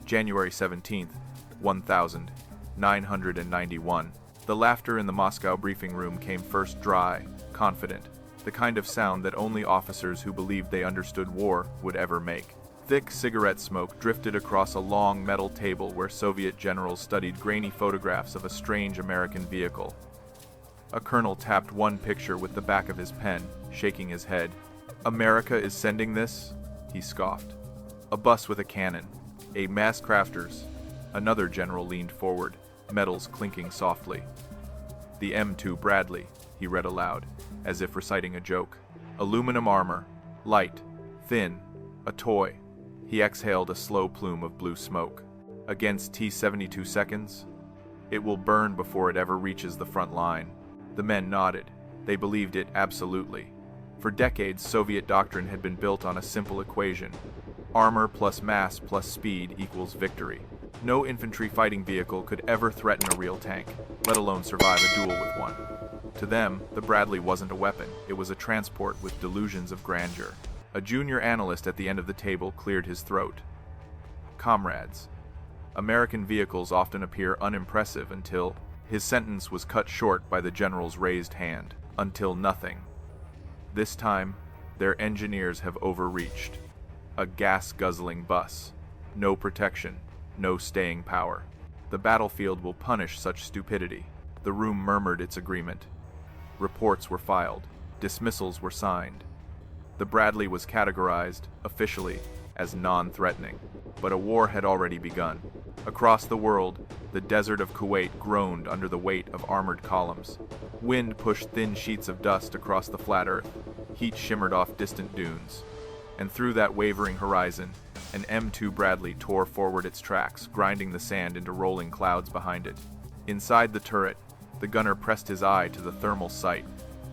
January 17th, 1991. The laughter in the Moscow briefing room came first dry, confident, the kind of sound that only officers who believed they understood war would ever make. Thick cigarette smoke drifted across a long metal table where Soviet generals studied grainy photographs of a strange American vehicle. A colonel tapped one picture with the back of his pen, shaking his head. "America is sending this?" he scoffed. "A bus with a cannon. A mass crafters." Another general leaned forward, metals clinking softly. "The M2 Bradley," he read aloud, as if reciting a joke. "Aluminum armor. Light. Thin. A toy." He exhaled a slow plume of blue smoke. "Against T-72 seconds? It will burn before it ever reaches the front line." The men nodded. They believed it absolutely. For decades, Soviet doctrine had been built on a simple equation. Armor plus mass plus speed equals victory. No infantry fighting vehicle could ever threaten a real tank, let alone survive a duel with one. To them, the Bradley wasn't a weapon, it was a transport with delusions of grandeur. A junior analyst at the end of the table cleared his throat. "Comrades, American vehicles often appear unimpressive until..." His sentence was cut short by the general's raised hand. "Until nothing. This time, their engineers have overreached. A gas-guzzling bus. No protection, no staying power. The battlefield will punish such stupidity." The room murmured its agreement. Reports were filed. Dismissals were signed. The Bradley was categorized, officially, as non-threatening. But a war had already begun. Across the world, the desert of Kuwait groaned under the weight of armored columns. Wind pushed thin sheets of dust across the flat earth. Heat shimmered off distant dunes. And through that wavering horizon, an M2 Bradley tore forward its tracks, grinding the sand into rolling clouds behind it. Inside the turret, the gunner pressed his eye to the thermal sight,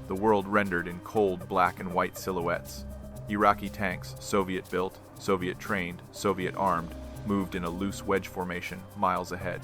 the world rendered in cold black and white silhouettes. Iraqi tanks, Soviet-built, Soviet-trained, Soviet-armed, moved in a loose wedge formation miles ahead.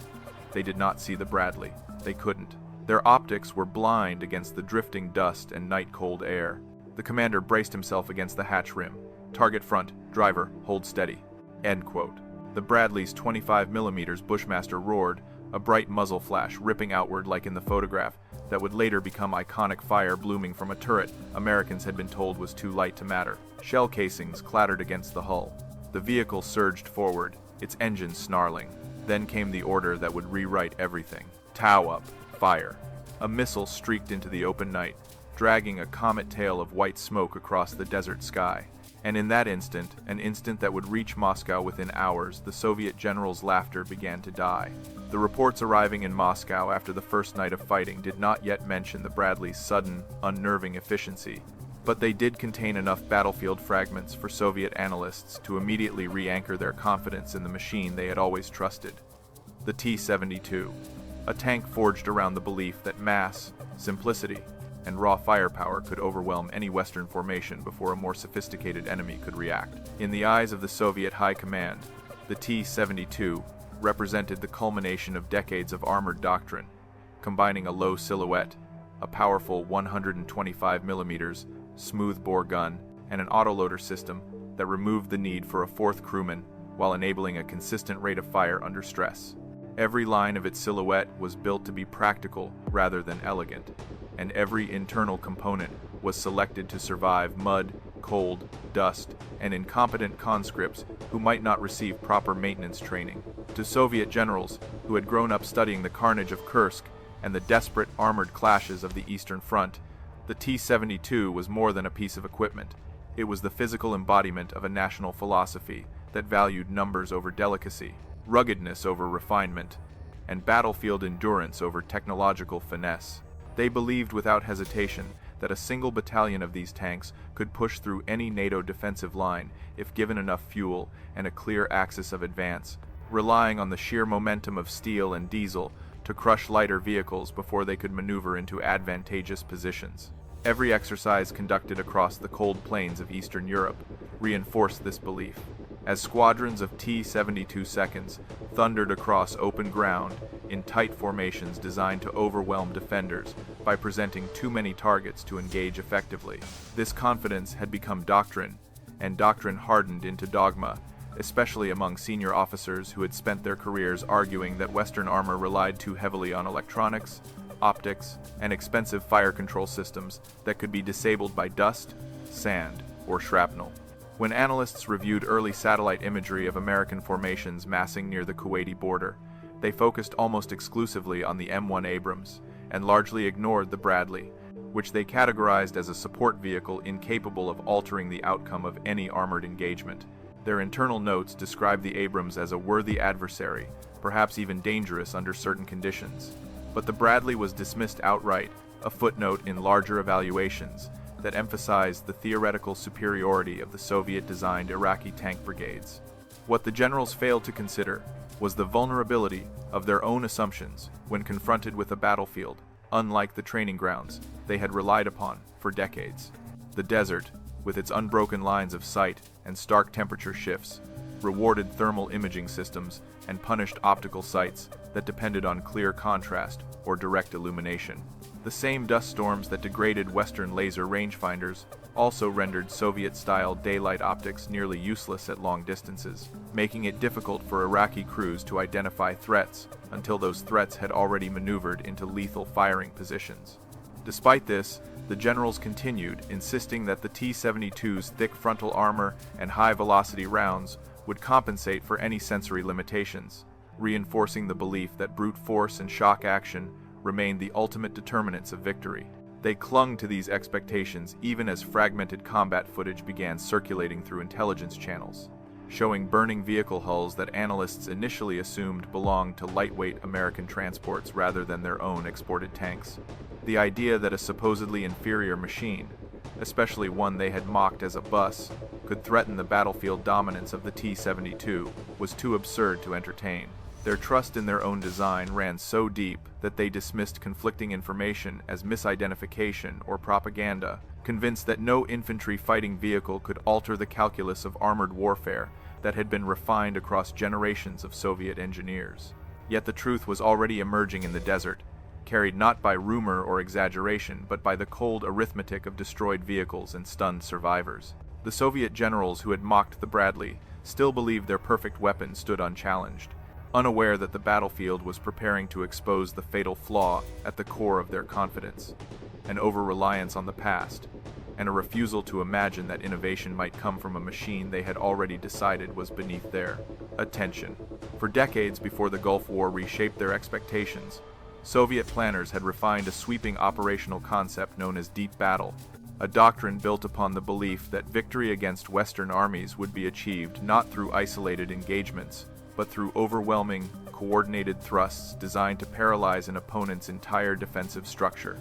They did not see the Bradley. They couldn't. Their optics were blind against the drifting dust and night-cold air. The commander braced himself against the hatch rim. "Target front. Driver, hold steady." End quote. The Bradley's 25mm Bushmaster roared, a bright muzzle flash ripping outward like in the photograph that would later become iconic fire blooming from a turret Americans had been told was too light to matter. Shell casings clattered against the hull. The vehicle surged forward, its engine snarling. Then came the order that would rewrite everything. "Tow up. Fire." A missile streaked into the open night, dragging a comet tail of white smoke across the desert sky. And in that instant, an instant that would reach Moscow within hours, the Soviet general's laughter began to die. The reports arriving in Moscow after the first night of fighting did not yet mention the Bradley's sudden, unnerving efficiency, but they did contain enough battlefield fragments for Soviet analysts to immediately re-anchor their confidence in the machine they had always trusted. The T-72, a tank forged around the belief that mass, simplicity, and raw firepower could overwhelm any Western formation before a more sophisticated enemy could react. In the eyes of the Soviet High Command, the T-72 represented the culmination of decades of armored doctrine, combining a low silhouette, a powerful 125mm smoothbore gun, and an autoloader system that removed the need for a fourth crewman while enabling a consistent rate of fire under stress. Every line of its silhouette was built to be practical rather than elegant, and every internal component was selected to survive mud, cold, dust, and incompetent conscripts who might not receive proper maintenance training. To Soviet generals who had grown up studying the carnage of Kursk and the desperate armored clashes of the Eastern Front, the T-72 was more than a piece of equipment. It was the physical embodiment of a national philosophy that valued numbers over delicacy, ruggedness over refinement, and battlefield endurance over technological finesse. They believed without hesitation that a single battalion of these tanks could push through any NATO defensive line if given enough fuel and a clear axis of advance, relying on the sheer momentum of steel and diesel to crush lighter vehicles before they could maneuver into advantageous positions. Every exercise conducted across the cold plains of Eastern Europe reinforced this belief, as squadrons of T-72 seconds thundered across open ground in tight formations designed to overwhelm defenders by presenting too many targets to engage effectively. This confidence had become doctrine, and doctrine hardened into dogma especially among senior officers who had spent their careers arguing that Western armor relied too heavily on electronics, optics, and expensive fire control systems that could be disabled by dust, sand, or shrapnel. When analysts reviewed early satellite imagery of American formations massing near the Kuwaiti border, they focused almost exclusively on the M1 Abrams and largely ignored the Bradley, which they categorized as a support vehicle incapable of altering the outcome of any armored engagement. Their internal notes describe the Abrams as a worthy adversary, perhaps even dangerous under certain conditions. But the Bradley was dismissed outright, a footnote in larger evaluations that emphasized the theoretical superiority of the Soviet-designed Iraqi tank brigades. What the generals failed to consider was the vulnerability of their own assumptions when confronted with a battlefield, unlike the training grounds they had relied upon for decades. The desert, with its unbroken lines of sight and stark temperature shifts, rewarded thermal imaging systems and punished optical sights that depended on clear contrast or direct illumination. The same dust storms that degraded Western laser rangefinders also rendered Soviet-style daylight optics nearly useless at long distances, making it difficult for Iraqi crews to identify threats until those threats had already maneuvered into lethal firing positions. Despite this, the generals continued, insisting that the T-72's thick frontal armor and high-velocity rounds would compensate for any sensory limitations, reinforcing the belief that brute force and shock action remained the ultimate determinants of victory. They clung to these expectations even as fragmented combat footage began circulating through intelligence channels, showing burning vehicle hulls that analysts initially assumed belonged to lightweight American transports rather than their own exported tanks. The idea that a supposedly inferior machine, especially one they had mocked as a bus, could threaten the battlefield dominance of the T-72 was too absurd to entertain. Their trust in their own design ran so deep that they dismissed conflicting information as misidentification or propaganda, convinced that no infantry fighting vehicle could alter the calculus of armored warfare that had been refined across generations of Soviet engineers. Yet the truth was already emerging in the desert, carried not by rumor or exaggeration, but by the cold arithmetic of destroyed vehicles and stunned survivors. The Soviet generals who had mocked the Bradley still believed their perfect weapon stood unchallenged, unaware that the battlefield was preparing to expose the fatal flaw at the core of their confidence, an over-reliance on the past, and a refusal to imagine that innovation might come from a machine they had already decided was beneath their attention. For decades before the Gulf War reshaped their expectations, Soviet planners had refined a sweeping operational concept known as deep battle, a doctrine built upon the belief that victory against Western armies would be achieved not through isolated engagements, but through overwhelming, coordinated thrusts designed to paralyze an opponent's entire defensive structure.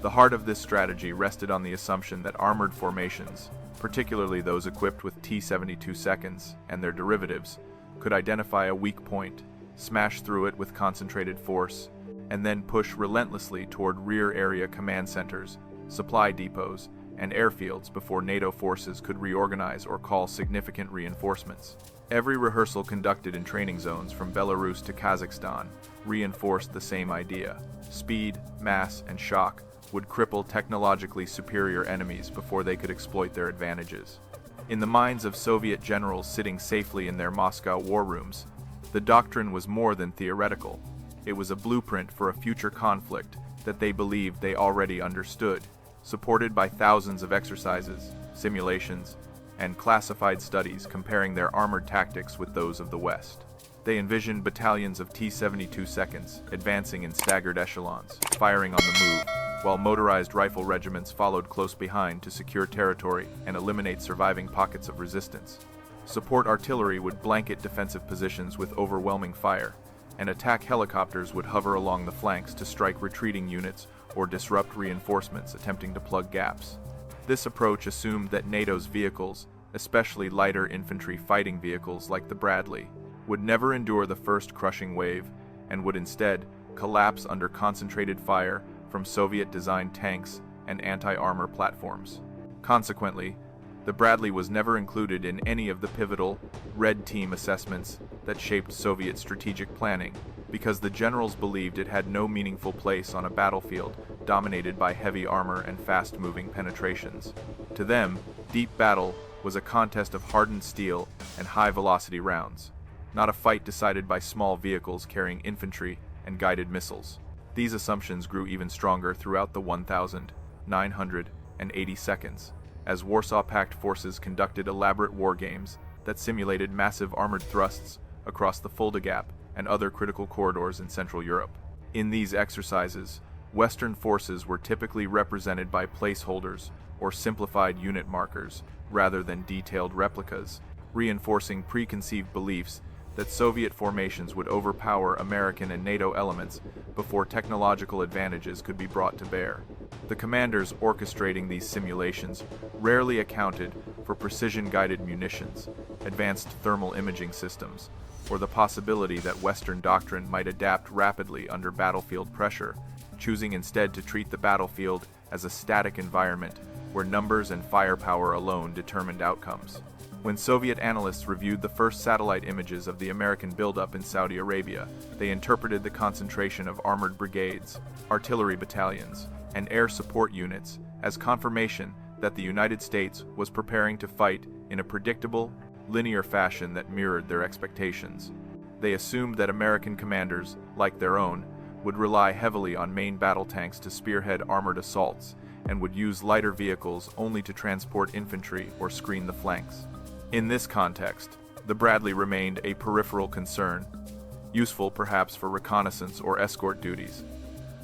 The heart of this strategy rested on the assumption that armored formations, particularly those equipped with T-72 seconds and their derivatives, could identify a weak point, smash through it with concentrated force, and then push relentlessly toward rear area command centers, supply depots, and airfields before NATO forces could reorganize or call significant reinforcements. Every rehearsal conducted in training zones from Belarus to Kazakhstan reinforced the same idea. Speed, mass, and shock would cripple technologically superior enemies before they could exploit their advantages. In the minds of Soviet generals sitting safely in their Moscow war rooms, the doctrine was more than theoretical. It was a blueprint for a future conflict that they believed they already understood, supported by thousands of exercises, simulations, and classified studies comparing their armored tactics with those of the West. They envisioned battalions of T-72 seconds advancing in staggered echelons, firing on the move, while motorized rifle regiments followed close behind to secure territory and eliminate surviving pockets of resistance. Support artillery would blanket defensive positions with overwhelming fire, and attack helicopters would hover along the flanks to strike retreating units or disrupt reinforcements attempting to plug gaps. This approach assumed that NATO's vehicles, especially lighter infantry fighting vehicles like the Bradley, would never endure the first crushing wave and would instead collapse under concentrated fire from Soviet-designed tanks and anti-armor platforms. Consequently, the Bradley was never included in any of the pivotal Red Team assessments that shaped Soviet strategic planning because the generals believed it had no meaningful place on a battlefield dominated by heavy armor and fast-moving penetrations. To them, deep battle was a contest of hardened steel and high-velocity rounds, not a fight decided by small vehicles carrying infantry and guided missiles. These assumptions grew even stronger throughout the 1,980 seconds, as Warsaw Pact forces conducted elaborate war games that simulated massive armored thrusts across the Fulda Gap and other critical corridors in Central Europe. In these exercises, Western forces were typically represented by placeholders or simplified unit markers rather than detailed replicas, reinforcing preconceived beliefs that Soviet formations would overpower American and NATO elements before technological advantages could be brought to bear. The commanders orchestrating these simulations rarely accounted for precision-guided munitions, advanced thermal imaging systems, or the possibility that Western doctrine might adapt rapidly under battlefield pressure, choosing instead to treat the battlefield as a static environment where numbers and firepower alone determined outcomes. When Soviet analysts reviewed the first satellite images of the American buildup in Saudi Arabia, they interpreted the concentration of armored brigades, artillery battalions, and air support units as confirmation that the United States was preparing to fight in a predictable, linear fashion that mirrored their expectations. They assumed that American commanders, like their own, would rely heavily on main battle tanks to spearhead armored assaults and would use lighter vehicles only to transport infantry or screen the flanks. In this context, the Bradley remained a peripheral concern, useful perhaps for reconnaissance or escort duties,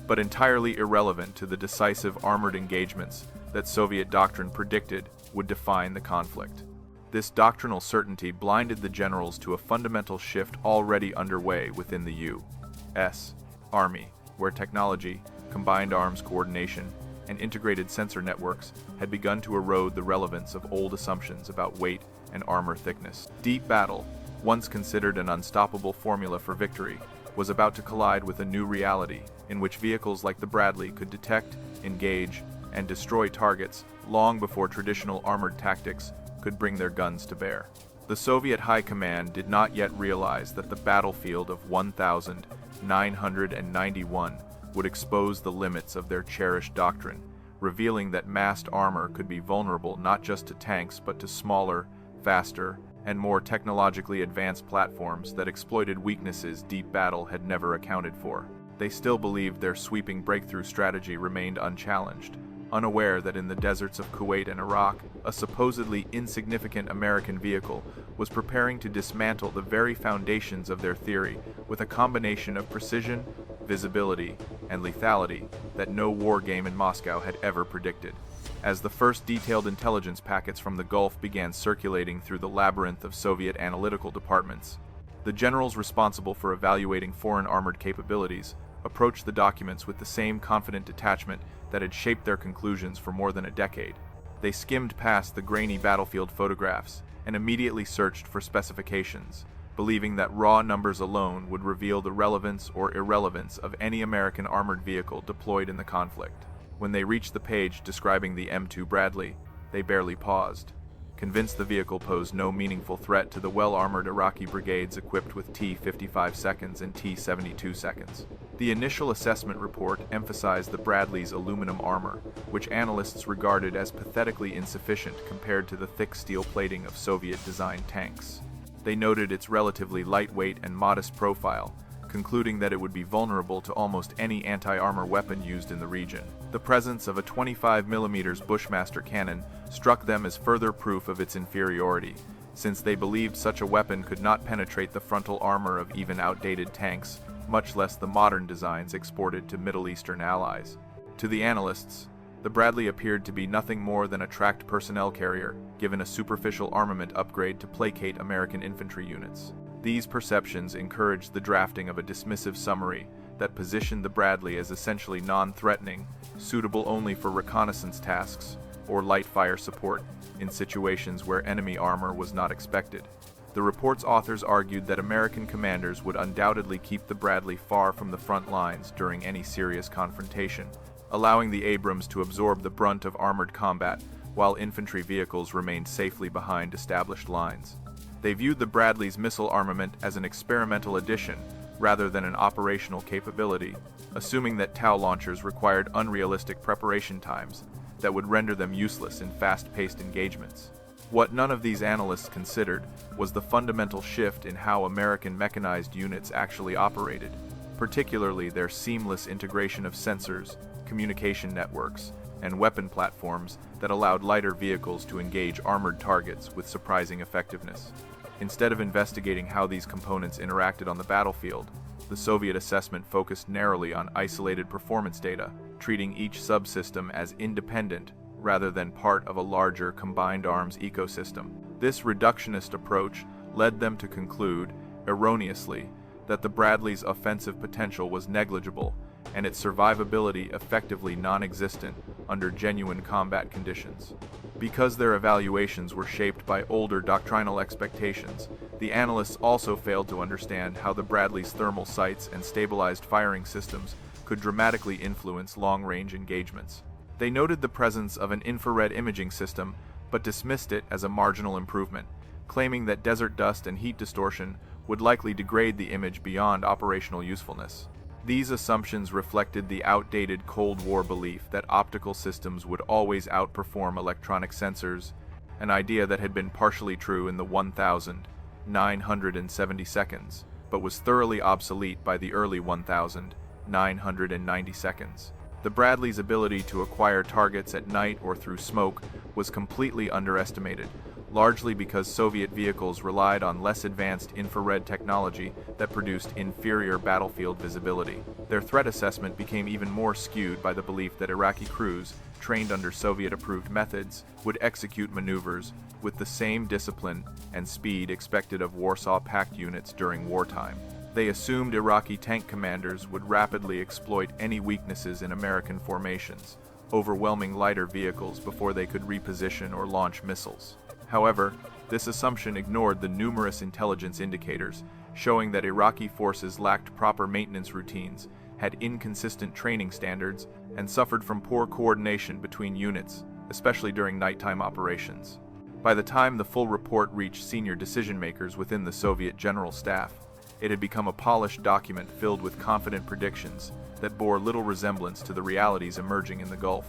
but entirely irrelevant to the decisive armored engagements that Soviet doctrine predicted would define the conflict. This doctrinal certainty blinded the generals to a fundamental shift already underway within the U.S. Army, where technology, combined arms coordination, and integrated sensor networks had begun to erode the relevance of old assumptions about weight and armor thickness. Deep battle, once considered an unstoppable formula for victory, was about to collide with a new reality in which vehicles like the Bradley could detect, engage, and destroy targets long before traditional armored tactics could bring their guns to bear. The Soviet High Command did not yet realize that the battlefield of 1991 would expose the limits of their cherished doctrine, revealing that massed armor could be vulnerable not just to tanks but to smaller, faster, and more technologically advanced platforms that exploited weaknesses deep battle had never accounted for. They still believed their sweeping breakthrough strategy remained unchallenged, unaware that in the deserts of Kuwait and Iraq, a supposedly insignificant American vehicle was preparing to dismantle the very foundations of their theory with a combination of precision, visibility, and lethality that no war game in Moscow had ever predicted. As the first detailed intelligence packets from the Gulf began circulating through the labyrinth of Soviet analytical departments, the generals responsible for evaluating foreign armored capabilities approached the documents with the same confident detachment that had shaped their conclusions for more than a decade. They skimmed past the grainy battlefield photographs and immediately searched for specifications, believing that raw numbers alone would reveal the relevance or irrelevance of any American armored vehicle deployed in the conflict. When they reached the page describing the M2 Bradley, they barely paused, convinced the vehicle posed no meaningful threat to the well-armored Iraqi brigades equipped with T-55 seconds and T-72 seconds. The initial assessment report emphasized the Bradley's aluminum armor, which analysts regarded as pathetically insufficient compared to the thick steel plating of Soviet-designed tanks. They noted its relatively lightweight and modest profile, concluding that it would be vulnerable to almost any anti-armor weapon used in the region. The presence of a 25mm Bushmaster cannon struck them as further proof of its inferiority, since they believed such a weapon could not penetrate the frontal armor of even outdated tanks, much less the modern designs exported to Middle Eastern allies. To the analysts, the Bradley appeared to be nothing more than a tracked personnel carrier, given a superficial armament upgrade to placate American infantry units. These perceptions encouraged the drafting of a dismissive summary that positioned the Bradley as essentially non-threatening, suitable only for reconnaissance tasks or light fire support in situations where enemy armor was not expected. The report's authors argued that American commanders would undoubtedly keep the Bradley far from the front lines during any serious confrontation, allowing the Abrams to absorb the brunt of armored combat while infantry vehicles remained safely behind established lines. They viewed the Bradley's missile armament as an experimental addition rather than an operational capability, assuming that TOW launchers required unrealistic preparation times that would render them useless in fast-paced engagements. What none of these analysts considered was the fundamental shift in how American mechanized units actually operated, particularly their seamless integration of sensors, communication networks, and weapon platforms that allowed lighter vehicles to engage armored targets with surprising effectiveness. Instead of investigating how these components interacted on the battlefield, the Soviet assessment focused narrowly on isolated performance data, treating each subsystem as independent rather than part of a larger combined arms ecosystem. This reductionist approach led them to conclude, erroneously, that the Bradley's offensive potential was negligible and its survivability effectively non-existent under genuine combat conditions. Because their evaluations were shaped by older doctrinal expectations, the analysts also failed to understand how the Bradley's thermal sights and stabilized firing systems could dramatically influence long-range engagements. They noted the presence of an infrared imaging system, but dismissed it as a marginal improvement, claiming that desert dust and heat distortion would likely degrade the image beyond operational usefulness. These assumptions reflected the outdated Cold War belief that optical systems would always outperform electronic sensors, an idea that had been partially true in the 1,970 seconds, but was thoroughly obsolete by the early 1,990 seconds. The Bradley's ability to acquire targets at night or through smoke was completely underestimated, largely because Soviet vehicles relied on less advanced infrared technology that produced inferior battlefield visibility. Their threat assessment became even more skewed by the belief that Iraqi crews, trained under Soviet-approved methods, would execute maneuvers with the same discipline and speed expected of Warsaw Pact units during wartime. They assumed Iraqi tank commanders would rapidly exploit any weaknesses in American formations, overwhelming lighter vehicles before they could reposition or launch missiles. However, this assumption ignored the numerous intelligence indicators showing that Iraqi forces lacked proper maintenance routines, had inconsistent training standards, and suffered from poor coordination between units, especially during nighttime operations. By the time the full report reached senior decision-makers within the Soviet General Staff, it had become a polished document filled with confident predictions that bore little resemblance to the realities emerging in the Gulf.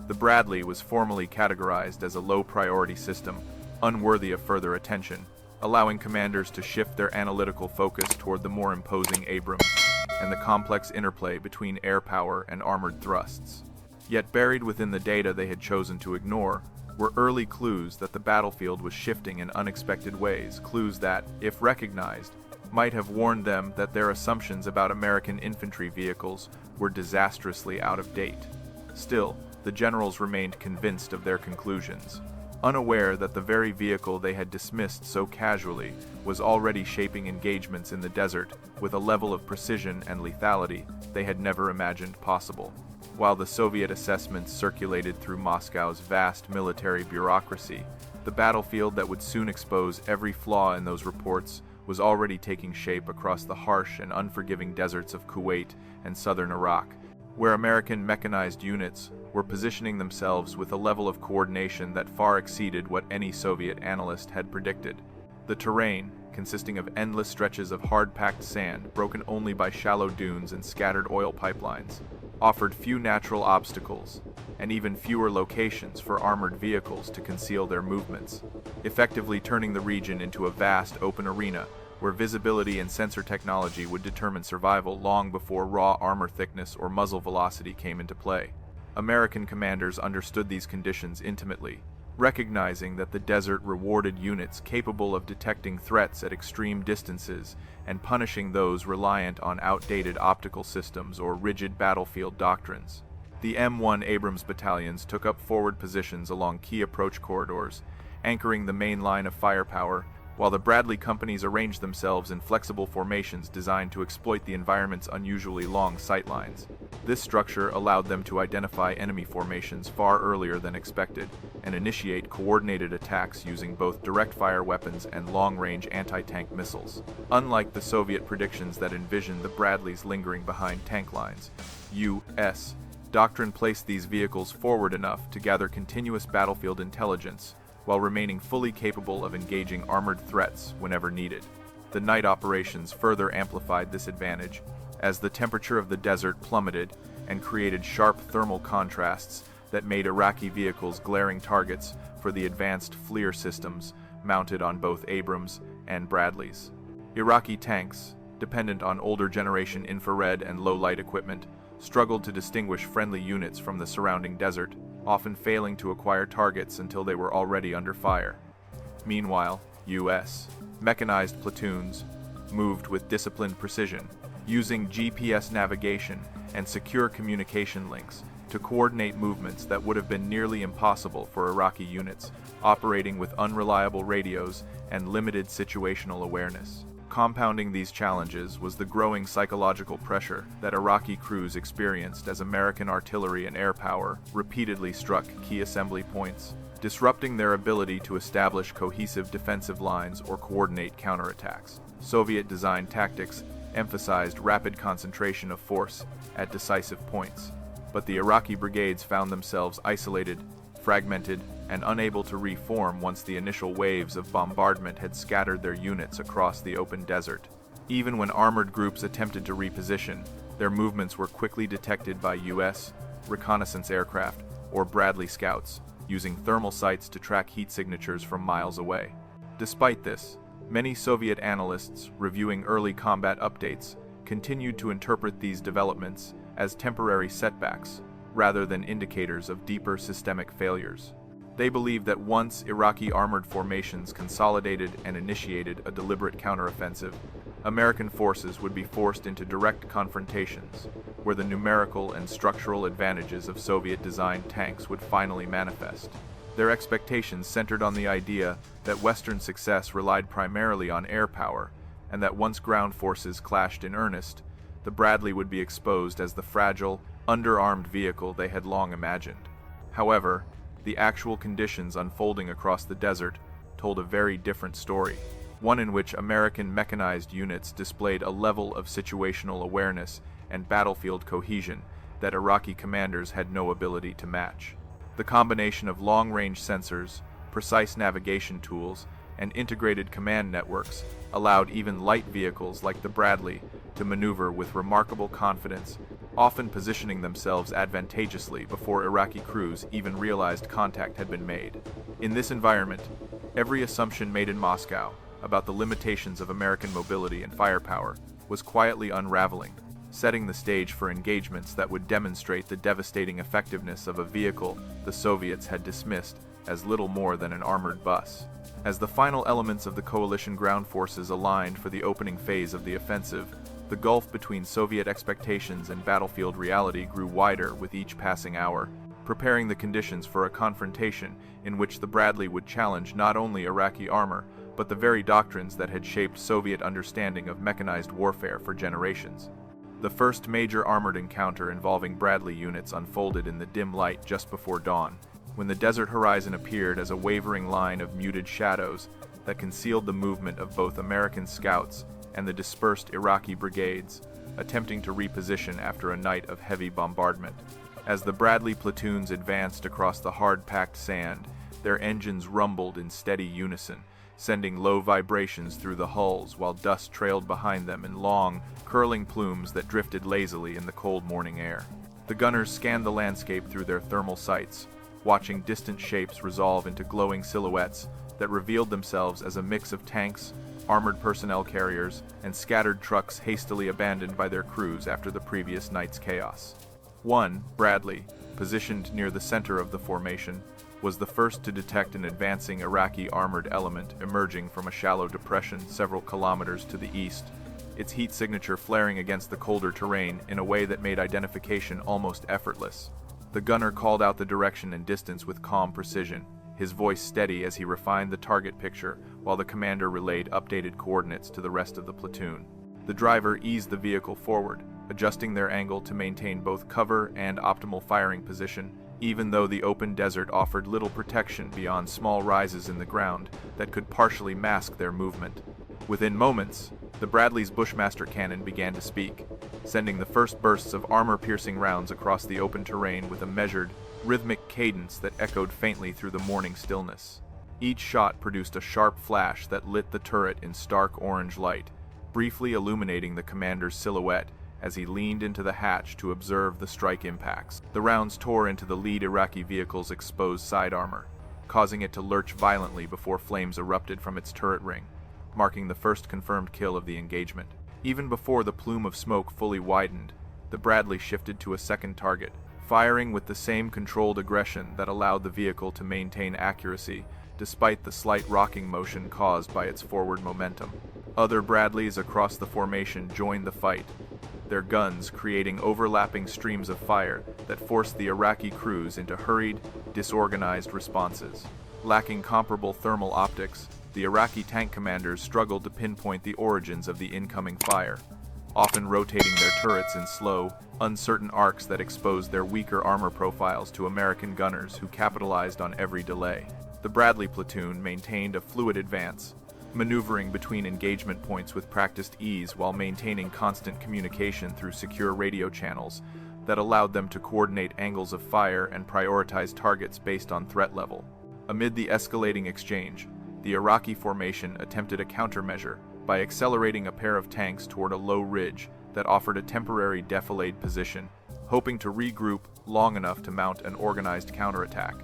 The Bradley was formally categorized as a low-priority system, unworthy of further attention, allowing commanders to shift their analytical focus toward the more imposing Abrams and the complex interplay between air power and armored thrusts. Yet buried within the data they had chosen to ignore were early clues that the battlefield was shifting in unexpected ways, clues that, if recognized, might have warned them that their assumptions about American infantry vehicles were disastrously out of date. Still, the generals remained convinced of their conclusions, unaware that the very vehicle they had dismissed so casually was already shaping engagements in the desert with a level of precision and lethality they had never imagined possible. While the Soviet assessments circulated through Moscow's vast military bureaucracy, the battlefield that would soon expose every flaw in those reports was already taking shape across the harsh and unforgiving deserts of Kuwait and southern Iraq, where American mechanized units were positioning themselves with a level of coordination that far exceeded what any Soviet analyst had predicted. The terrain, consisting of endless stretches of hard-packed sand broken only by shallow dunes and scattered oil pipelines, offered few natural obstacles, and even fewer locations for armored vehicles to conceal their movements, effectively turning the region into a vast open arena where visibility and sensor technology would determine survival long before raw armor thickness or muzzle velocity came into play. American commanders understood these conditions intimately, recognizing that the desert rewarded units capable of detecting threats at extreme distances and punishing those reliant on outdated optical systems or rigid battlefield doctrines. The M1 Abrams battalions took up forward positions along key approach corridors, anchoring the main line of firepower, while the Bradley companies arranged themselves in flexible formations designed to exploit the environment's unusually long sightlines. This structure allowed them to identify enemy formations far earlier than expected and initiate coordinated attacks using both direct-fire weapons and long-range anti-tank missiles. Unlike the Soviet predictions that envisioned the Bradleys lingering behind tank lines, U.S. doctrine placed these vehicles forward enough to gather continuous battlefield intelligence while remaining fully capable of engaging armored threats whenever needed. The night operations further amplified this advantage, as the temperature of the desert plummeted and created sharp thermal contrasts that made Iraqi vehicles glaring targets for the advanced FLIR systems mounted on both Abrams and Bradleys. Iraqi tanks, dependent on older generation infrared and low-light equipment, struggled to distinguish friendly units from the surrounding desert, often failing to acquire targets until they were already under fire. Meanwhile, U.S. mechanized platoons moved with disciplined precision, using GPS navigation and secure communication links to coordinate movements that would have been nearly impossible for Iraqi units operating with unreliable radios and limited situational awareness. Compounding these challenges was the growing psychological pressure that Iraqi crews experienced as American artillery and air power repeatedly struck key assembly points, disrupting their ability to establish cohesive defensive lines or coordinate counterattacks. Soviet-designed tactics emphasized rapid concentration of force at decisive points, but the Iraqi brigades found themselves isolated, fragmented, and unable to reform once the initial waves of bombardment had scattered their units across the open desert. Even when armored groups attempted to reposition, their movements were quickly detected by U.S. reconnaissance aircraft or Bradley scouts, using thermal sights to track heat signatures from miles away. Despite this, many Soviet analysts reviewing early combat updates continued to interpret these developments as temporary setbacks rather than indicators of deeper systemic failures. They believed that once Iraqi armored formations consolidated and initiated a deliberate counteroffensive, American forces would be forced into direct confrontations, where the numerical and structural advantages of Soviet-designed tanks would finally manifest. Their expectations centered on the idea that Western success relied primarily on air power, and that once ground forces clashed in earnest, the Bradley would be exposed as the fragile, underarmed vehicle they had long imagined. However, the actual conditions unfolding across the desert told a very different story, one in which American mechanized units displayed a level of situational awareness and battlefield cohesion that Iraqi commanders had no ability to match. The combination of long-range sensors, precise navigation tools, and integrated command networks allowed even light vehicles like the Bradley to maneuver with remarkable confidence, often positioning themselves advantageously before Iraqi crews even realized contact had been made. In this environment, every assumption made in Moscow about the limitations of American mobility and firepower was quietly unraveling, setting the stage for engagements that would demonstrate the devastating effectiveness of a vehicle the Soviets had dismissed as little more than an armored bus. As the final elements of the coalition ground forces aligned for the opening phase of the offensive, the gulf between Soviet expectations and battlefield reality grew wider with each passing hour, preparing the conditions for a confrontation in which the Bradley would challenge not only Iraqi armor, but the very doctrines that had shaped Soviet understanding of mechanized warfare for generations. The first major armored encounter involving Bradley units unfolded in the dim light just before dawn, when the desert horizon appeared as a wavering line of muted shadows that concealed the movement of both American scouts and the dispersed Iraqi brigades, attempting to reposition after a night of heavy bombardment. As the Bradley platoons advanced across the hard-packed sand, their engines rumbled in steady unison, sending low vibrations through the hulls while dust trailed behind them in long, curling plumes that drifted lazily in the cold morning air. The gunners scanned the landscape through their thermal sights, watching distant shapes resolve into glowing silhouettes that revealed themselves as a mix of tanks, armored personnel carriers, and scattered trucks hastily abandoned by their crews after the previous night's chaos. One, Bradley, positioned near the center of the formation, was the first to detect an advancing Iraqi armored element emerging from a shallow depression several kilometers to the east, its heat signature flaring against the colder terrain in a way that made identification almost effortless. The gunner called out the direction and distance with calm precision, his voice steady as he refined the target picture while the commander relayed updated coordinates to the rest of the platoon. The driver eased the vehicle forward, adjusting their angle to maintain both cover and optimal firing position, even though the open desert offered little protection beyond small rises in the ground that could partially mask their movement. Within moments, the Bradley's Bushmaster cannon began to speak, sending the first bursts of armor-piercing rounds across the open terrain with a measured, rhythmic cadence that echoed faintly through the morning stillness. Each shot produced a sharp flash that lit the turret in stark orange light, briefly illuminating the commander's silhouette as he leaned into the hatch to observe the strike impacts. The rounds tore into the lead Iraqi vehicle's exposed side armor, causing it to lurch violently before flames erupted from its turret ring, marking the first confirmed kill of the engagement. Even before the plume of smoke fully widened, the Bradley shifted to a second target, firing with the same controlled aggression that allowed the vehicle to maintain accuracy despite the slight rocking motion caused by its forward momentum. Other Bradleys across the formation joined the fight, their guns creating overlapping streams of fire that forced the Iraqi crews into hurried, disorganized responses. Lacking comparable thermal optics, the Iraqi tank commanders struggled to pinpoint the origins of the incoming fire, often rotating their turrets in slow, uncertain arcs that exposed their weaker armor profiles to American gunners who capitalized on every delay. The Bradley platoon maintained a fluid advance, maneuvering between engagement points with practiced ease while maintaining constant communication through secure radio channels that allowed them to coordinate angles of fire and prioritize targets based on threat level. Amid the escalating exchange, the Iraqi formation attempted a countermeasure by accelerating a pair of tanks toward a low ridge that offered a temporary defilade position, hoping to regroup long enough to mount an organized counterattack.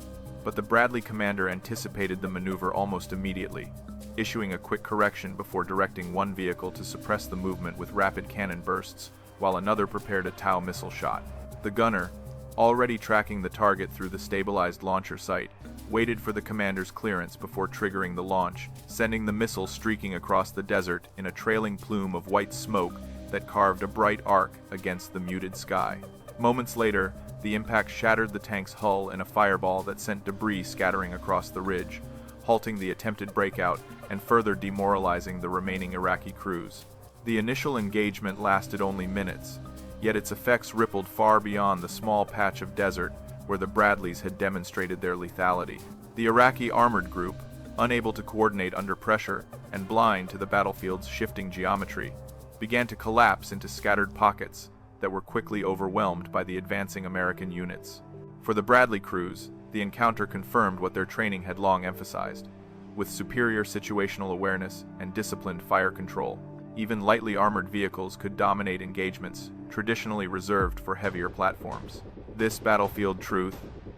But the Bradley commander anticipated the maneuver almost immediately, issuing a quick correction before directing one vehicle to suppress the movement with rapid cannon bursts, while another prepared a Tau missile shot. The gunner, already tracking the target through the stabilized launcher sight, waited for the commander's clearance before triggering the launch, sending the missile streaking across the desert in a trailing plume of white smoke that carved a bright arc against the muted sky. Moments later, the impact shattered the tank's hull in a fireball that sent debris scattering across the ridge, halting the attempted breakout and further demoralizing the remaining Iraqi crews. The initial engagement lasted only minutes, yet its effects rippled far beyond the small patch of desert where the Bradleys had demonstrated their lethality. The Iraqi armored group, unable to coordinate under pressure and blind to the battlefield's shifting geometry, began to collapse into scattered pockets that were quickly overwhelmed by the advancing American units. For the Bradley crews, the encounter confirmed what their training had long emphasized. With superior situational awareness and disciplined fire control, even lightly armored vehicles could dominate engagements traditionally reserved for heavier platforms. This battlefield truth,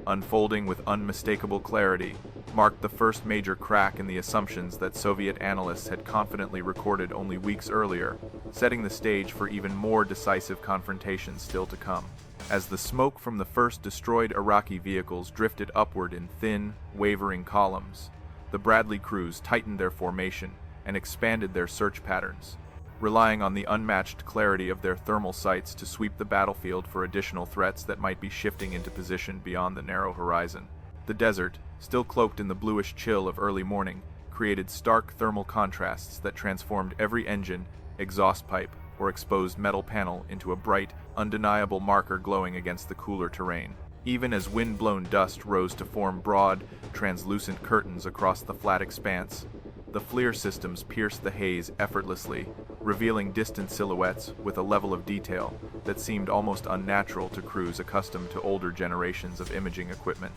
unfolding with unmistakable clarity, marked the first major crack in the assumptions that Soviet analysts had confidently recorded only weeks earlier, setting the stage for even more decisive confrontations still to come. As the smoke from the first destroyed Iraqi vehicles drifted upward in thin, wavering columns, the Bradley crews tightened their formation and expanded their search patterns, relying on the unmatched clarity of their thermal sights to sweep the battlefield for additional threats that might be shifting into position beyond the narrow horizon. The desert, still cloaked in the bluish chill of early morning, created stark thermal contrasts that transformed every engine, exhaust pipe, or exposed metal panel into a bright, undeniable marker glowing against the cooler terrain. Even as wind-blown dust rose to form broad, translucent curtains across the flat expanse, the FLIR systems pierced the haze effortlessly, revealing distant silhouettes with a level of detail that seemed almost unnatural to crews accustomed to older generations of imaging equipment.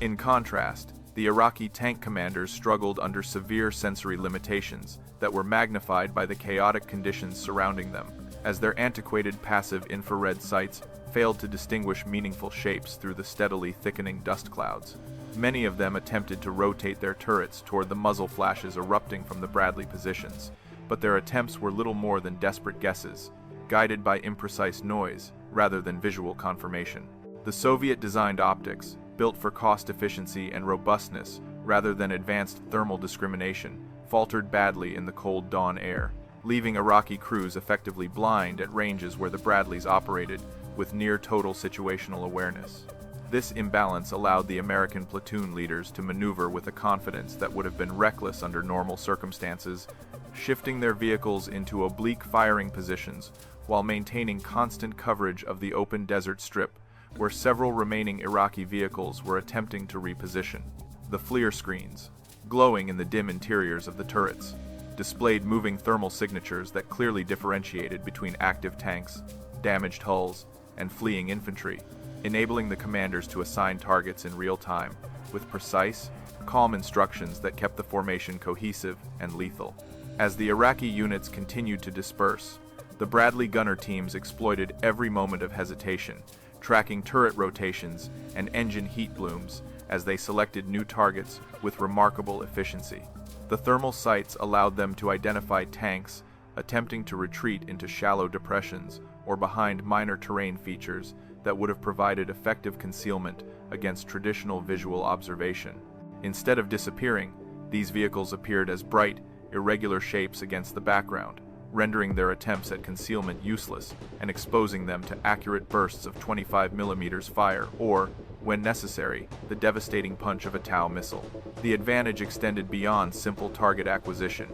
In contrast, the Iraqi tank commanders struggled under severe sensory limitations that were magnified by the chaotic conditions surrounding them, as their antiquated passive infrared sights failed to distinguish meaningful shapes through the steadily thickening dust clouds. Many of them attempted to rotate their turrets toward the muzzle flashes erupting from the Bradley positions, but their attempts were little more than desperate guesses, guided by imprecise noise rather than visual confirmation. The Soviet-designed optics, built for cost efficiency and robustness rather than advanced thermal discrimination, faltered badly in the cold dawn air, leaving Iraqi crews effectively blind at ranges where the Bradleys operated with near-total situational awareness. This imbalance allowed the American platoon leaders to maneuver with a confidence that would have been reckless under normal circumstances, shifting their vehicles into oblique firing positions while maintaining constant coverage of the open desert strip where several remaining Iraqi vehicles were attempting to reposition. The FLIR screens, glowing in the dim interiors of the turrets, displayed moving thermal signatures that clearly differentiated between active tanks, damaged hulls, and fleeing infantry, enabling the commanders to assign targets in real time, with precise, calm instructions that kept the formation cohesive and lethal. As the Iraqi units continued to disperse, The Bradley gunner teams exploited every moment of hesitation, tracking turret rotations and engine heat blooms as they selected new targets with remarkable efficiency. The thermal sights allowed them to identify tanks attempting to retreat into shallow depressions or behind minor terrain features that would have provided effective concealment against traditional visual observation. Instead of disappearing, these vehicles appeared as bright, irregular shapes against the background, rendering their attempts at concealment useless and exposing them to accurate bursts of 25mm fire or, when necessary, the devastating punch of a TOW missile. The advantage extended beyond simple target acquisition,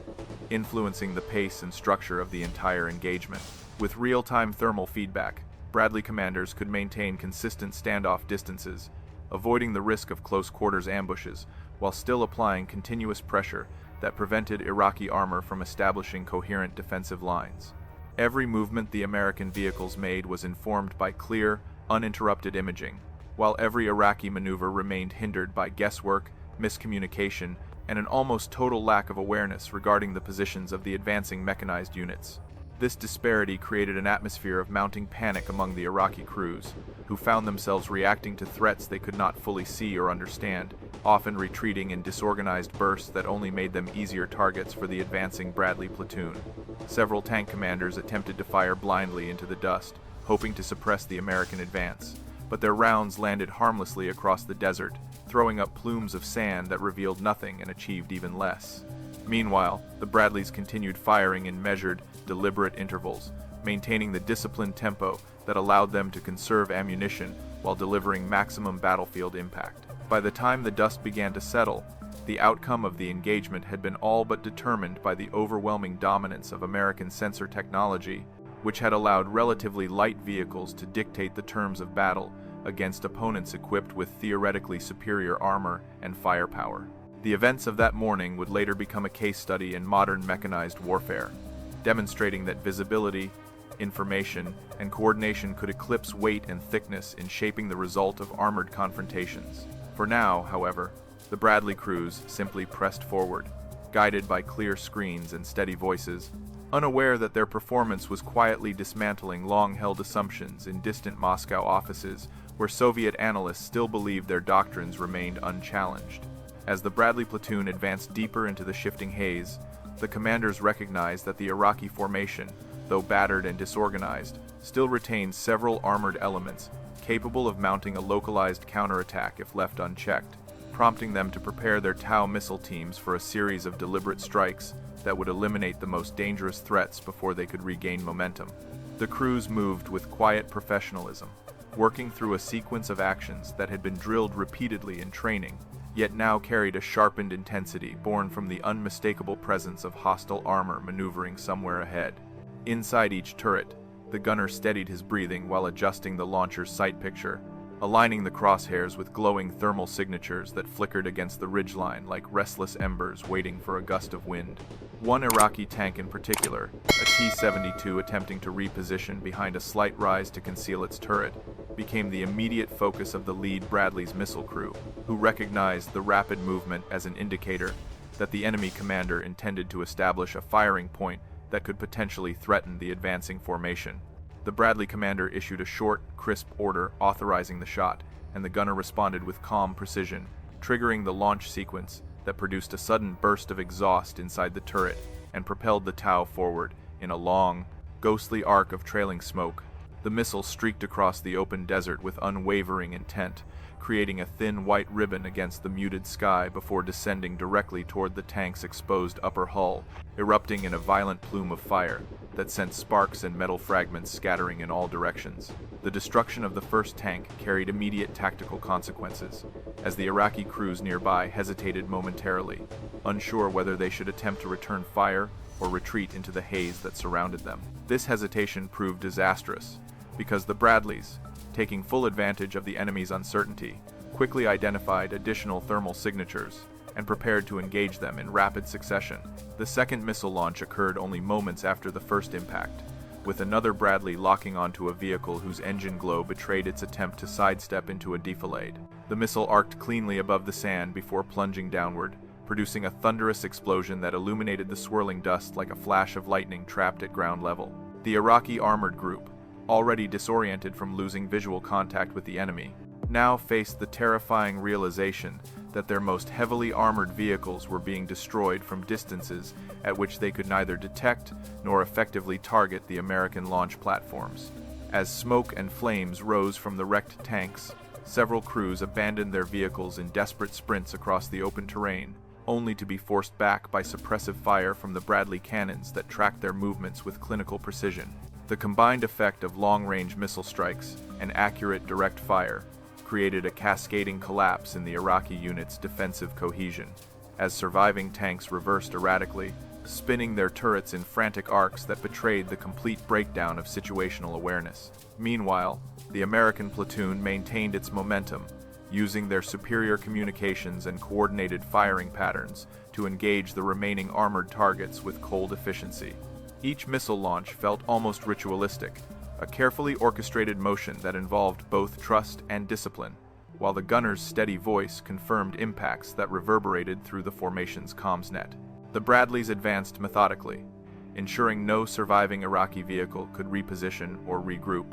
influencing the pace and structure of the entire engagement. With real-time thermal feedback, Bradley commanders could maintain consistent standoff distances, avoiding the risk of close-quarters ambushes, while still applying continuous pressure that prevented Iraqi armor from establishing coherent defensive lines. Every movement the American vehicles made was informed by clear, uninterrupted imaging, while every Iraqi maneuver remained hindered by guesswork, miscommunication, and an almost total lack of awareness regarding the positions of the advancing mechanized units. This disparity created an atmosphere of mounting panic among the Iraqi crews, who found themselves reacting to threats they could not fully see or understand, often retreating in disorganized bursts that only made them easier targets for the advancing Bradley platoon. Several tank commanders attempted to fire blindly into the dust, hoping to suppress the American advance, but their rounds landed harmlessly across the desert, throwing up plumes of sand that revealed nothing and achieved even less. Meanwhile, the Bradleys continued firing in measured, deliberate intervals, maintaining the disciplined tempo that allowed them to conserve ammunition while delivering maximum battlefield impact. By the time the dust began to settle, the outcome of the engagement had been all but determined by the overwhelming dominance of American sensor technology, which had allowed relatively light vehicles to dictate the terms of battle against opponents equipped with theoretically superior armor and firepower. The events of that morning would later become a case study in modern mechanized warfare, demonstrating that visibility, information, and coordination could eclipse weight and thickness in shaping the result of armored confrontations. For now, however, the Bradley crews simply pressed forward, guided by clear screens and steady voices, unaware that their performance was quietly dismantling long-held assumptions in distant Moscow offices where Soviet analysts still believed their doctrines remained unchallenged. As the Bradley platoon advanced deeper into the shifting haze, the commanders recognized that the Iraqi formation, though battered and disorganized, still retained several armored elements capable of mounting a localized counterattack if left unchecked, prompting them to prepare their TOW missile teams for a series of deliberate strikes that would eliminate the most dangerous threats before they could regain momentum. The crews moved with quiet professionalism, working through a sequence of actions that had been drilled repeatedly in training, yet now carried a sharpened intensity born from the unmistakable presence of hostile armor maneuvering somewhere ahead. Inside each turret, the gunner steadied his breathing while adjusting the launcher's sight picture, aligning the crosshairs with glowing thermal signatures that flickered against the ridgeline like restless embers waiting for a gust of wind. One Iraqi tank in particular, a T-72 attempting to reposition behind a slight rise to conceal its turret, became the immediate focus of the lead Bradley's missile crew, who recognized the rapid movement as an indicator that the enemy commander intended to establish a firing point that could potentially threaten the advancing formation. The Bradley commander issued a short, crisp order authorizing the shot, and the gunner responded with calm precision, triggering the launch sequence that produced a sudden burst of exhaust inside the turret and propelled the TOW forward in a long, ghostly arc of trailing smoke. The missile streaked across the open desert with unwavering intent, creating a thin white ribbon against the muted sky before descending directly toward the tank's exposed upper hull, erupting in a violent plume of fire that sent sparks and metal fragments scattering in all directions. The destruction of the first tank carried immediate tactical consequences, as the Iraqi crews nearby hesitated momentarily, unsure whether they should attempt to return fire or retreat into the haze that surrounded them. This hesitation proved disastrous, because the Bradleys, taking full advantage of the enemy's uncertainty, quickly identified additional thermal signatures and prepared to engage them in rapid succession. The second missile launch occurred only moments after the first impact, with another Bradley locking onto a vehicle whose engine glow betrayed its attempt to sidestep into a defilade. The missile arced cleanly above the sand before plunging downward, producing a thunderous explosion that illuminated the swirling dust like a flash of lightning trapped at ground level. The Iraqi armored group, already disoriented from losing visual contact with the enemy, now faced the terrifying realization that their most heavily armored vehicles were being destroyed from distances at which they could neither detect nor effectively target the American launch platforms. As smoke and flames rose from the wrecked tanks, several crews abandoned their vehicles in desperate sprints across the open terrain, only to be forced back by suppressive fire from the Bradley cannons that tracked their movements with clinical precision. The combined effect of long-range missile strikes and accurate direct fire created a cascading collapse in the Iraqi unit's defensive cohesion, as surviving tanks reversed erratically, spinning their turrets in frantic arcs that betrayed the complete breakdown of situational awareness. Meanwhile, the American platoon maintained its momentum, using their superior communications and coordinated firing patterns to engage the remaining armored targets with cold efficiency. Each missile launch felt almost ritualistic, a carefully orchestrated motion that involved both trust and discipline, while the gunner's steady voice confirmed impacts that reverberated through the formation's comms net. The Bradleys advanced methodically, ensuring no surviving Iraqi vehicle could reposition or regroup,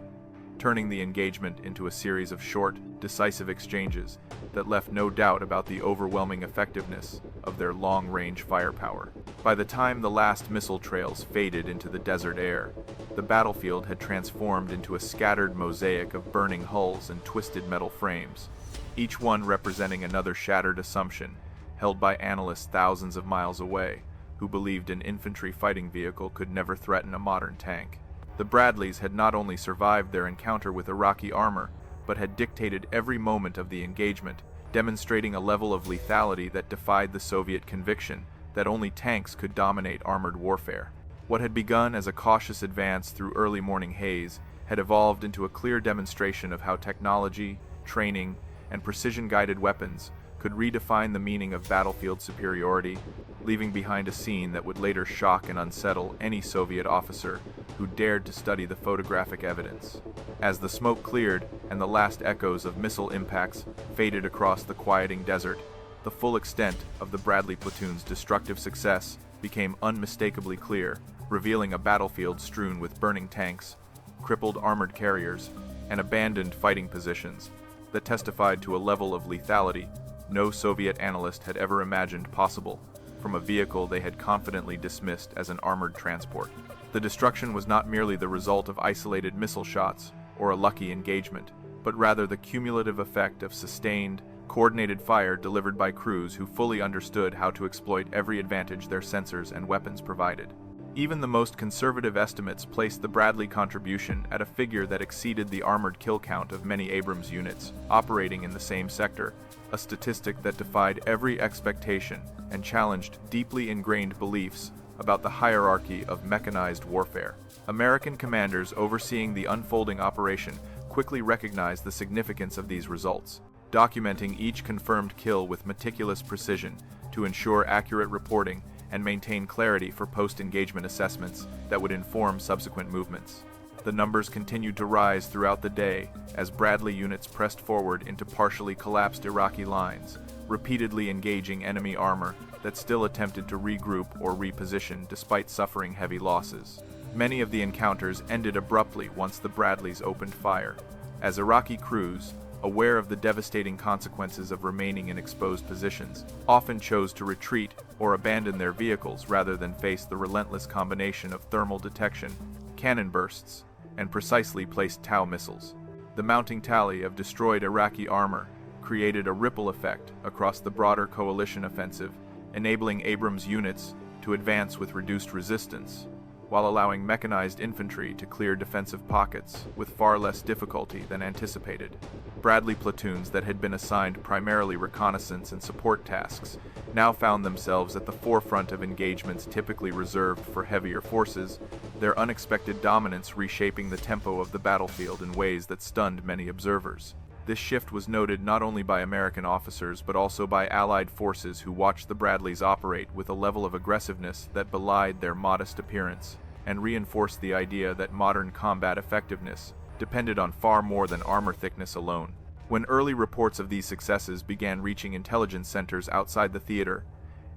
turning the engagement into a series of short, decisive exchanges that left no doubt about the overwhelming effectiveness of their long-range firepower. By the time the last missile trails faded into the desert air, the battlefield had transformed into a scattered mosaic of burning hulls and twisted metal frames, each one representing another shattered assumption held by analysts thousands of miles away who believed an infantry fighting vehicle could never threaten a modern tank. The Bradleys had not only survived their encounter with Iraqi armor, but had dictated every moment of the engagement, demonstrating a level of lethality that defied the Soviet conviction that only tanks could dominate armored warfare. What had begun as a cautious advance through early morning haze had evolved into a clear demonstration of how technology, training, and precision-guided weapons could redefine the meaning of battlefield superiority, leaving behind a scene that would later shock and unsettle any Soviet officer who dared to study the photographic evidence. As the smoke cleared and the last echoes of missile impacts faded across the quieting desert, the full extent of the Bradley platoon's destructive success became unmistakably clear, revealing a battlefield strewn with burning tanks, crippled armored carriers, and abandoned fighting positions that testified to a level of lethality no Soviet analyst had ever imagined possible from a vehicle they had confidently dismissed as an armored transport. The destruction was not merely the result of isolated missile shots or a lucky engagement, but rather the cumulative effect of sustained, coordinated fire delivered by crews who fully understood how to exploit every advantage their sensors and weapons provided. Even the most conservative estimates placed the Bradley contribution at a figure that exceeded the armored kill count of many Abrams units operating in the same sector, a statistic that defied every expectation and challenged deeply ingrained beliefs about the hierarchy of mechanized warfare. American commanders overseeing the unfolding operation quickly recognized the significance of these results, documenting each confirmed kill with meticulous precision to ensure accurate reporting and maintain clarity for post-engagement assessments that would inform subsequent movements. The numbers continued to rise throughout the day as Bradley units pressed forward into partially collapsed Iraqi lines, repeatedly engaging enemy armor that still attempted to regroup or reposition despite suffering heavy losses. Many of the encounters ended abruptly once the Bradleys opened fire, as Iraqi crews, aware of the devastating consequences of remaining in exposed positions, often chose to retreat or abandon their vehicles rather than face the relentless combination of thermal detection, cannon bursts, and precisely placed TOW missiles. The mounting tally of destroyed Iraqi armor created a ripple effect across the broader coalition offensive, enabling Abrams units to advance with reduced resistance, while allowing mechanized infantry to clear defensive pockets with far less difficulty than anticipated. Bradley platoons that had been assigned primarily reconnaissance and support tasks now found themselves at the forefront of engagements typically reserved for heavier forces, their unexpected dominance reshaping the tempo of the battlefield in ways that stunned many observers. This shift was noted not only by American officers but also by Allied forces who watched the Bradleys operate with a level of aggressiveness that belied their modest appearance and reinforced the idea that modern combat effectiveness depended on far more than armor thickness alone. When early reports of these successes began reaching intelligence centers outside the theater,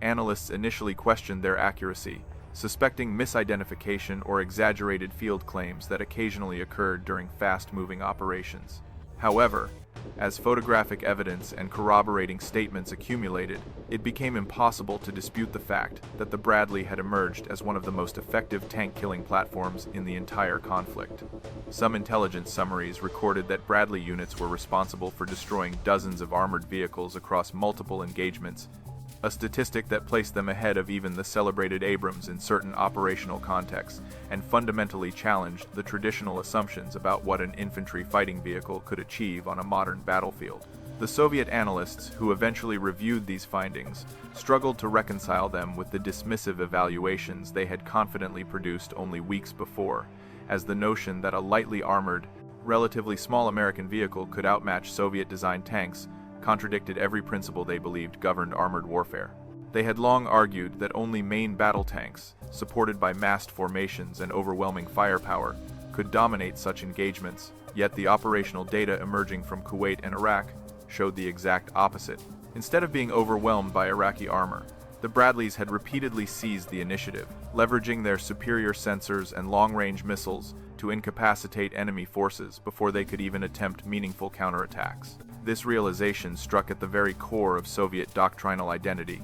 analysts initially questioned their accuracy, suspecting misidentification or exaggerated field claims that occasionally occurred during fast-moving operations. However, as photographic evidence and corroborating statements accumulated, it became impossible to dispute the fact that the Bradley had emerged as one of the most effective tank-killing platforms in the entire conflict. Some intelligence summaries recorded that Bradley units were responsible for destroying dozens of armored vehicles across multiple engagements, a statistic that placed them ahead of even the celebrated Abrams in certain operational contexts, and fundamentally challenged the traditional assumptions about what an infantry fighting vehicle could achieve on a modern battlefield. The Soviet analysts, who eventually reviewed these findings, struggled to reconcile them with the dismissive evaluations they had confidently produced only weeks before, as the notion that a lightly armored, relatively small American vehicle could outmatch Soviet-designed tanks contradicted every principle they believed governed armored warfare. They had long argued that only main battle tanks, supported by massed formations and overwhelming firepower, could dominate such engagements, yet the operational data emerging from Kuwait and Iraq showed the exact opposite. Instead of being overwhelmed by Iraqi armor, the Bradleys had repeatedly seized the initiative, leveraging their superior sensors and long-range missiles to incapacitate enemy forces before they could even attempt meaningful counterattacks. This realization struck at the very core of Soviet doctrinal identity,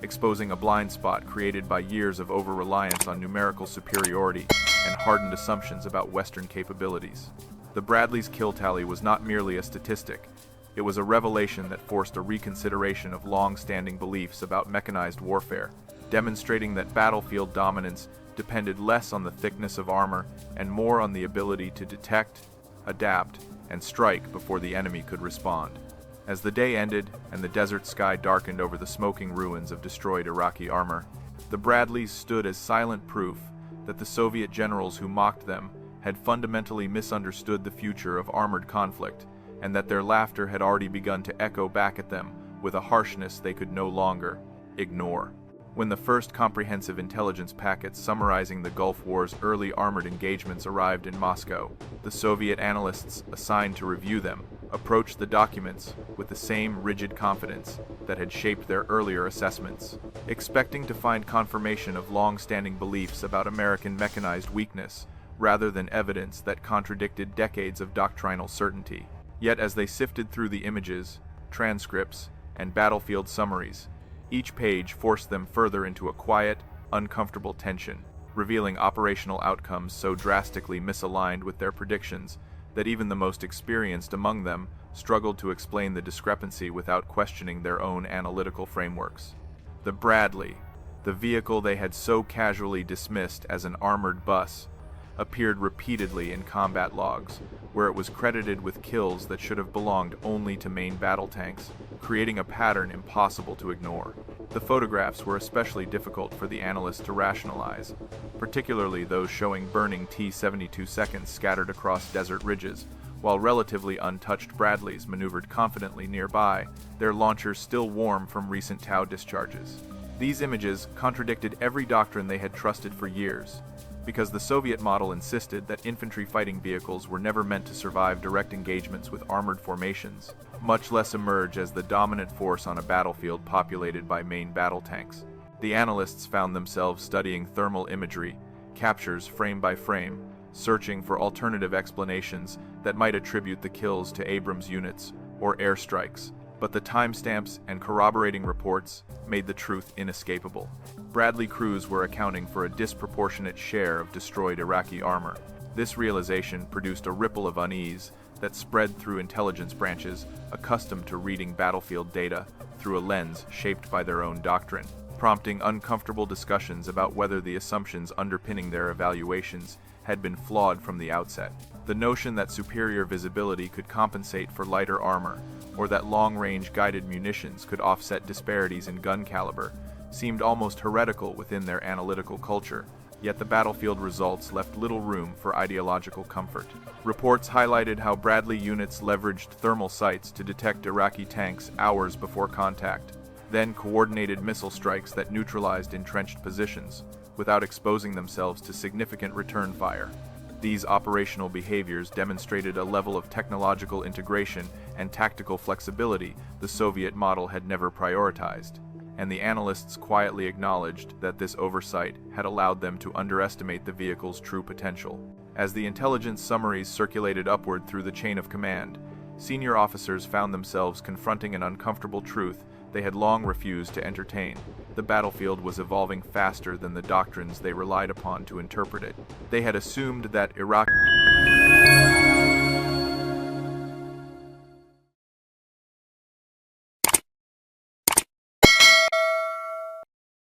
exposing a blind spot created by years of over-reliance on numerical superiority and hardened assumptions about Western capabilities. The Bradleys' kill tally was not merely a statistic. It was a revelation that forced a reconsideration of long-standing beliefs about mechanized warfare, demonstrating that battlefield dominance depended less on the thickness of armor and more on the ability to detect, adapt, and strike before the enemy could respond. As the day ended and the desert sky darkened over the smoking ruins of destroyed Iraqi armor, the Bradleys stood as silent proof that the Soviet generals who mocked them had fundamentally misunderstood the future of armored conflict, and that their laughter had already begun to echo back at them with a harshness they could no longer ignore. When the first comprehensive intelligence packets summarizing the Gulf War's early armored engagements arrived in Moscow, the Soviet analysts assigned to review them approached the documents with the same rigid confidence that had shaped their earlier assessments, expecting to find confirmation of long-standing beliefs about American mechanized weakness rather than evidence that contradicted decades of doctrinal certainty. Yet as they sifted through the images, transcripts, and battlefield summaries, each page forced them further into a quiet, uncomfortable tension, revealing operational outcomes so drastically misaligned with their predictions that even the most experienced among them struggled to explain the discrepancy without questioning their own analytical frameworks. The Bradley, the vehicle they had so casually dismissed as an armored bus, appeared repeatedly in combat logs, where it was credited with kills that should have belonged only to main battle tanks, creating a pattern impossible to ignore. The photographs were especially difficult for the analysts to rationalize, particularly those showing burning T-72 seconds scattered across desert ridges, while relatively untouched Bradleys maneuvered confidently nearby, their launchers still warm from recent Tau discharges. These images contradicted every doctrine they had trusted for years, because the Soviet model insisted that infantry fighting vehicles were never meant to survive direct engagements with armored formations, much less emerge as the dominant force on a battlefield populated by main battle tanks. The analysts found themselves studying thermal imagery, captures frame by frame, searching for alternative explanations that might attribute the kills to Abrams units or airstrikes, but the timestamps and corroborating reports made the truth inescapable. Bradley crews were accounting for a disproportionate share of destroyed Iraqi armor. This realization produced a ripple of unease that spread through intelligence branches accustomed to reading battlefield data through a lens shaped by their own doctrine, prompting uncomfortable discussions about whether the assumptions underpinning their evaluations had been flawed from the outset. The notion that superior visibility could compensate for lighter armor, or that long-range guided munitions could offset disparities in gun caliber, seemed almost heretical within their analytical culture, yet the battlefield results left little room for ideological comfort. Reports highlighted how Bradley units leveraged thermal sights to detect Iraqi tanks hours before contact, then coordinated missile strikes that neutralized entrenched positions, without exposing themselves to significant return fire. These operational behaviors demonstrated a level of technological integration and tactical flexibility the Soviet model had never prioritized. and the analysts quietly acknowledged that this oversight had allowed them to underestimate the vehicle's true potential. As the intelligence summaries circulated upward through the chain of command, senior officers found themselves confronting an uncomfortable truth they had long refused to entertain. The battlefield was evolving faster than the doctrines they relied upon to interpret it. They had assumed that Iraqi